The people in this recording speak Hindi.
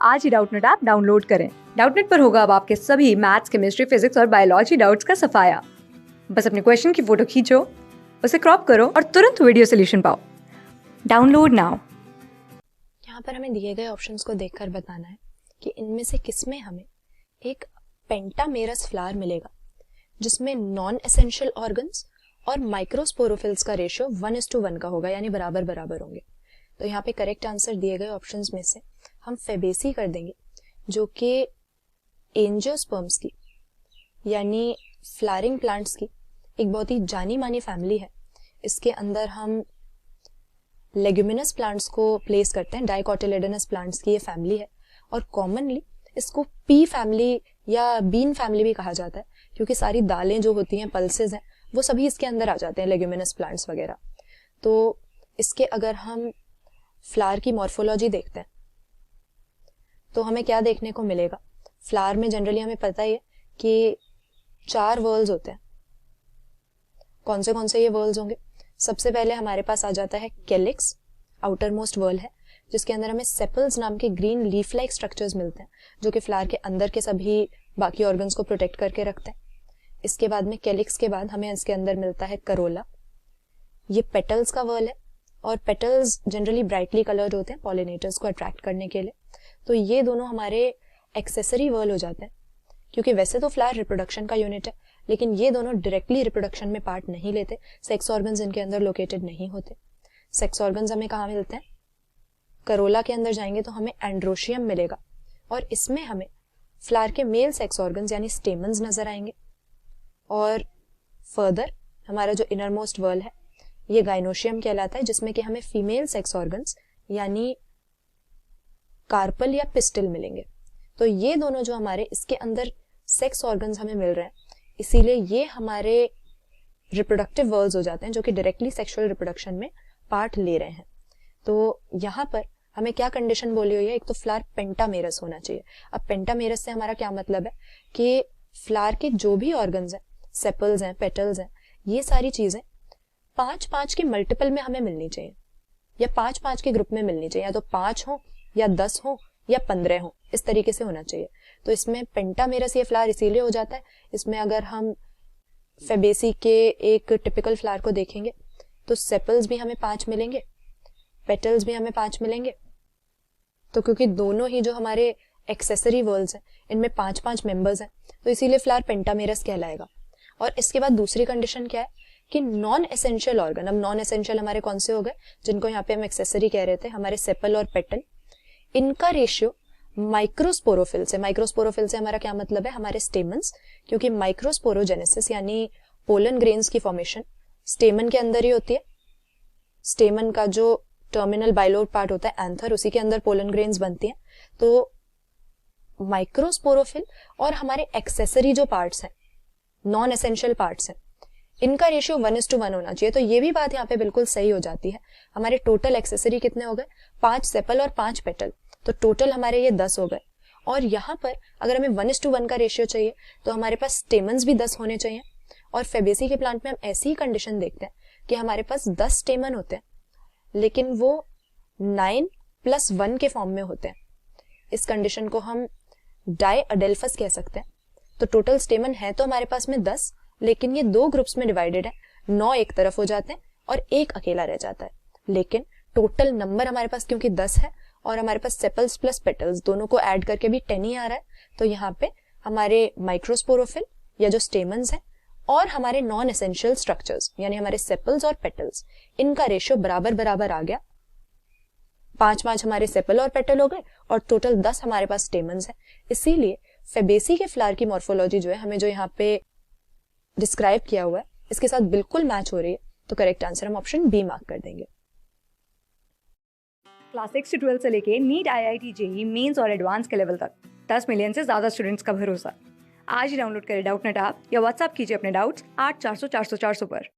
आज ही डाउटनेट ऐप डाउनलोड करें। डाउटनेट पर होगा अब आपके सभी मैथ्स, केमिस्ट्री, फिजिक्स और बायोलॉजी डाउट्स का सफाया। बस अपने क्वेश्चन की फोटो खींचो, उसे क्रॉप करो और तुरंत वीडियो सोल्यूशन पाओ। Download now. यहाँ पर हमें दिए गए ऑप्शंस को देखकर बताना है कि इनमें से किसमें हमें एक पेंटामेरस फ्लावर मिलेगा जिसमें नॉन एसेंशियल ऑर्गन्स और माइक्रोस्पोरोफिल्स का रेशियो 1:1 का होगा, यानी बराबर बराबर होंगे। तो यहाँ पे करेक्ट आंसर दिए गए ऑप्शंस में से हम फेबेसी कर देंगे, जो कि एंजियोस्पर्म्स की यानी फ्लावरिंग प्लांट्स की एक बहुत ही जानी मानी फैमिली है। इसके अंदर हम लेग्यूमिनस प्लांट्स को प्लेस करते हैं। डाइकोटिलेडोनस प्लांट्स की ये फैमिली है और कॉमनली इसको पी फैमिली या बीन फैमिली भी कहा जाता है, क्योंकि सारी दालें जो होती हैं, पल्सेस हैं, वो सभी इसके अंदर आ जाते हैं, लेग्यूमिनस प्लांट्स वगैरह। तो इसके अगर हम फ्लावर की मॉर्फोलॉजी देखते हैं तो हमें क्या देखने को मिलेगा। फ्लावर में जनरली हमें पता ही है कि 4 वर्ल्स होते हैं। कौन से ये वर्ल्स होंगे? सबसे पहले हमारे पास आ जाता है कैलिक्स, आउटर मोस्ट वर्ल है, जिसके अंदर हमें सेपल्स नाम के ग्रीन लीफ लाइक स्ट्रक्चर्स मिलते हैं, जो कि फ्लावर के अंदर के सभी बाकी ऑर्गन्स को प्रोटेक्ट करके रखते हैं। इसके बाद में कैलिक्स के बाद हमें इसके अंदर मिलता है करोला। ये पेटल्स का वर्ल है और पेटल्स जनरली ब्राइटली कलर्ड होते हैं पॉलिनेटर्स को अट्रैक्ट करने के लिए। तो ये दोनों हमारे एक्सेसरी वर्ल हो जाते हैं, क्योंकि वैसे तो फ्लावर रिप्रोडक्शन का यूनिट है, लेकिन ये दोनों डायरेक्टली रिप्रोडक्शन में पार्ट नहीं लेते। सेक्स ऑर्गन्स इनके अंदर लोकेटेड नहीं होते। सेक्स ऑर्गन्स हमें कहाँ मिलते हैं? करोला के अंदर जाएंगे तो हमें एंड्रोशियम मिलेगा और इसमें हमें फ्लावर के मेल सेक्स ऑर्गन्स यानी स्टेमन्स नजर आएंगे। और फर्दर हमारा जो इनर मोस्ट वर्ल है ये गाइनोशियम कहलाता है, जिसमें कि हमें फीमेल सेक्स ऑर्गन्स यानी कार्पल या पिस्टल मिलेंगे। तो ये दोनों जो हमारे इसके अंदर सेक्स ऑर्गन्स हमें मिल रहे हैं, इसीलिए ये हमारे रिप्रोडक्टिव वर्ल्स हो जाते हैं, जो कि डायरेक्टली सेक्सुअल रिप्रोडक्शन में पार्ट ले रहे हैं। तो यहाँ पर हमें क्या कंडीशन बोली हुई है? एक तो फ्लावर पेंटामेरस होना चाहिए। अब पेंटामेरस से हमारा क्या मतलब है कि फ्लावर के जो भी ऑर्गन्स हैं, सेपल्स हैं, पेटल्स हैं, ये सारी चीजें 5-5 के मल्टीपल में हमें मिलनी चाहिए, या 5-5 के ग्रुप में मिलनी चाहिए, या तो 5 हो या 10 हो या 15 हो, इस तरीके से होना चाहिए। तो इसमें पेंटामेरस ये फ्लावर इसीलिए हो जाता है। इसमें अगर हम फेबेसी के एक टिपिकल फ्लावर को देखेंगे तो सेपल्स भी हमें 5 मिलेंगे, पेटल्स भी हमें 5 मिलेंगे। तो क्योंकि दोनों ही जो हमारे एक्सेसरी वर्ल्स हैं इनमें 5-5 मेंबर्स हैं, तो इसीलिए फ्लावर पेंटामेरस कहलाएगा। और इसके बाद दूसरी कंडीशन क्या है कि नॉन एसेंशियल ऑर्गन। अब नॉन एसेंशियल हमारे कौन से हो गए, जिनको यहाँ पे हम एक्सेसरी कह रहे थे, हमारे सेपल और पेटल, इनका रेशियो माइक्रोस्पोरोफिल से। माइक्रोस्पोरोफिल से हमारा क्या मतलब है? हमारे स्टेमन्स, क्योंकि माइक्रोस्पोरोजेनेसिस यानी पोलन ग्रेन्स की फॉर्मेशन स्टेमन के अंदर ही होती है। स्टेमन का जो टर्मिनल बाइलोड पार्ट होता है एंथर, उसी के अंदर पोलन ग्रेन्स बनती हैं। तो माइक्रोस्पोरोफिल और हमारे एक्सेसरी जो पार्ट्स हैं, नॉन एसेंशियल पार्ट्स हैं, इनका रेशियो 1:1 होना चाहिए। तो ये भी बात यहाँ पे बिल्कुल सही हो जाती है। हमारे टोटल एक्सेसरी कितने हो गए? 5 सेपल और 5 पेटल, तो टोटल हमारे ये 10 हो गए। और यहाँ पर अगर हमें 1:1 का रेशियो चाहिए तो हमारे पास स्टेमन्स भी 10 होने चाहिए। और फेबेसी के प्लांट में हम ऐसी ही कंडीशन देखते हैं कि हमारे पास 10 स्टेमन होते हैं, लेकिन वो 9+1 के फॉर्म में होते हैं। इस कंडीशन को हम डाइअडेल्फस कह सकते हैं। तो टोटल स्टेमन है तो हमारे पास में 10, लेकिन ये 2 ग्रुप्स में डिवाइडेड है। 9 एक तरफ हो जाते हैं और 1 अकेला रह जाता है। लेकिन टोटल नंबर हमारे पास क्योंकि 10 है और हमारे पास सेपल्स प्लस पेटल्स दोनों को ऐड करके भी 10 ही आ रहा है, तो यहाँ पे हमारे माइक्रोस्पोरोफिल या जो स्टेमन्स है और हमारे नॉन एसेंशियल स्ट्रक्चर्स यानी हमारे सेपल्स और पेटल्स, इनका रेशियो बराबर बराबर आ गया। 5-5 हमारे सेपल और पेटल हो गए और टोटल 10 हमारे पास स्टेमन्स है। इसीलिए फेबेसी के फ्लावर की मॉर्फोलॉजी जो है, हमें जो यहाँ पे डिस्क्राइब किया हुआ है, इसके साथ बिल्कुल मैच हो रही है। तो करेक्ट आंसर हम ऑप्शन बी मार्क कर देंगे। क्लास 6 से 12 से लेके नीट, IIT, JEE मेंस और एडवांस के लेवल तक 10 मिलियन से ज्यादा स्टूडेंट्स का भरोसा। आज ही डाउनलोड करें डाउटनेट ऐप या व्हाट्सएप कीजिए अपने डाउट्स 8400 400 400 पर।